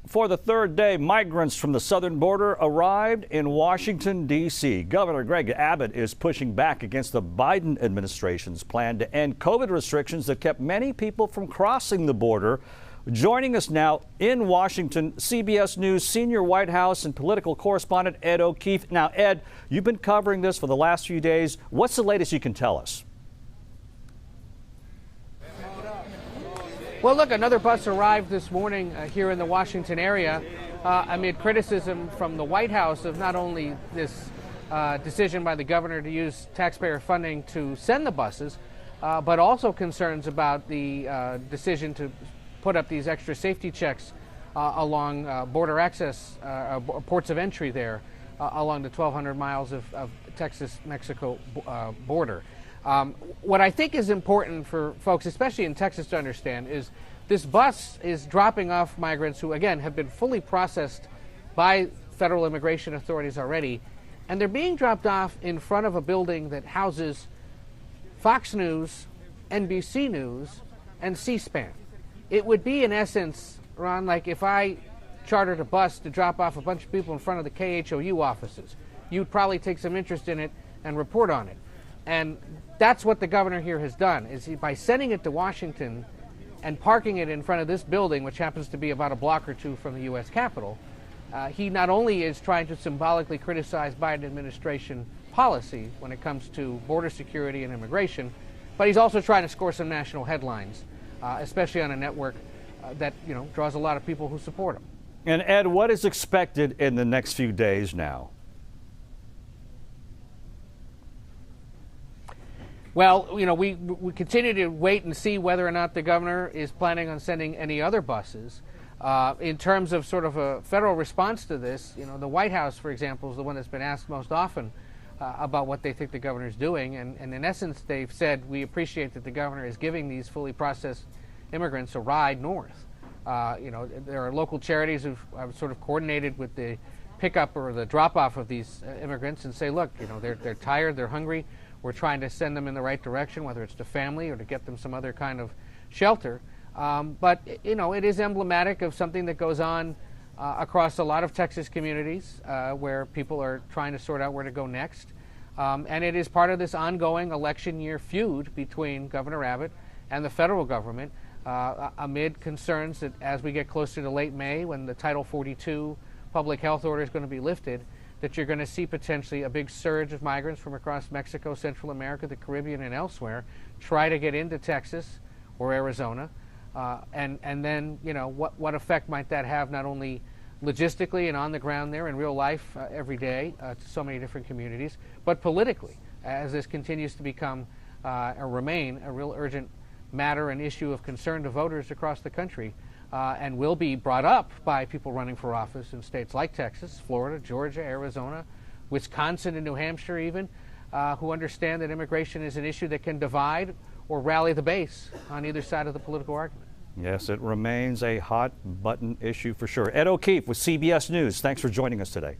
For the third day, migrants from the southern border arrived in Washington, D.C. Governor Greg Abbott is pushing back against the Biden administration's plan to end COVID restrictions that kept many people from crossing the border. Joining us now in Washington, CBS News senior White House and political correspondent Ed O'Keefe. Now, Ed, you've been covering this for the last few days. What's the latest you can tell us? Well, look, another bus arrived this morning here in the Washington area amid criticism from the White House of not only this decision by the governor to use taxpayer funding to send the buses, but also concerns about the decision to put up these extra safety checks along border access, ports of entry there along the 1,200 miles of Texas-Mexico border. What I think is important for folks, especially in Texas, to understand is this bus is dropping off migrants who, again, have been fully processed by federal immigration authorities already, and they're being dropped off in front of a building that houses Fox News, NBC News, and C-SPAN. It would be, in essence, Ron, like if I chartered a bus to drop off a bunch of people in front of the KHOU offices. You'd probably take some interest in it and report on it. And that's what the governor here has done, is by sending it to Washington and parking it in front of this building, which happens to be about a block or two from the U.S. Capitol, he not only is trying to symbolically criticize Biden administration policy when it comes to border security and immigration, but he's also trying to score some national headlines, especially on a network that, draws a lot of people who support him. And Ed, what is expected in the next few days now? Well, we continue to wait and see whether or not the governor is planning on sending any other buses. In terms of sort of a federal response to this, the White House, for example, is the one that's been asked most often about what they think the governor is doing. And in essence, they've said, we appreciate that the governor is giving these fully processed immigrants a ride north. There are local charities who've sort of coordinated with the pickup or the drop-off of these immigrants and say, look, they're tired, they're hungry. We're trying to send them in the right direction, whether it's to family or to get them some other kind of shelter. But it is emblematic of something that goes on across a lot of Texas communities where people are trying to sort out where to go next. And it is part of this ongoing election year feud between Governor Abbott and the federal government amid concerns that as we get closer to late May, when the Title 42 public health order is going to be lifted, that you're going to see potentially a big surge of migrants from across Mexico, Central America, the Caribbean, and elsewhere try to get into Texas or Arizona. And then, what effect might that have not only logistically and on the ground there in real life every day to so many different communities, but politically, as this continues to become or remain a real urgent matter and issue of concern to voters across the country. And will be brought up by people running for office in states like Texas, Florida, Georgia, Arizona, Wisconsin, and New Hampshire even, who understand that immigration is an issue that can divide or rally the base on either side of the political argument. Yes, it remains a hot button issue for sure. Ed O'Keefe with CBS News. Thanks for joining us today.